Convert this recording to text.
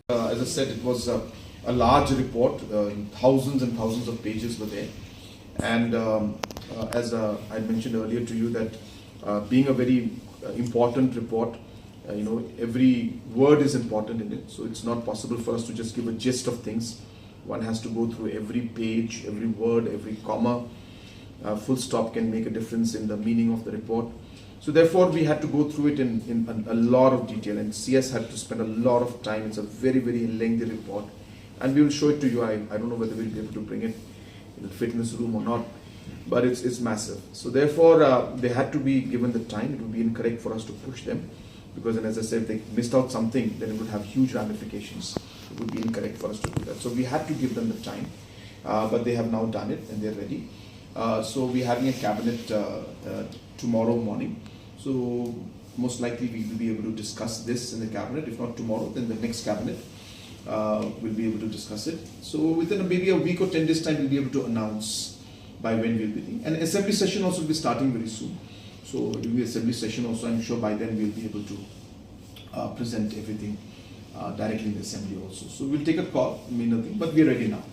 As I said, it was a large report. Thousands and thousands of pages were there. And as I mentioned earlier to you, that being a very important report, every word is important in it. So it's not possible for us to just give a gist of things. One has to go through every page, every word, every comma. Full stop can make a difference in the meaning of the report. So therefore, we had to go through it in a lot of detail, and CS had to spend a lot of time. It's a very, very lengthy report, and we will show it to you. I don't know whether we'll be able to bring it in the fitness room or not, but it's massive. So therefore, they had to be given the time. It would be incorrect for us to push them, because then, as I said, if they missed out something, then it would have huge ramifications. It would be incorrect for us to do that. So we had to give them the time, but they have now done it and they're ready. So we're having a cabinet tomorrow morning. So most likely we will be able to discuss this in the cabinet. If not tomorrow, then the next cabinet will be able to discuss it. So within maybe a week or 10 days time, we'll be able to announce by when we'll be doing. And assembly session also will be starting very soon. So it will be assembly session also. I'm sure by then we'll be able to present everything directly in the assembly also. So we'll take a call, I mean nothing, but we're ready now.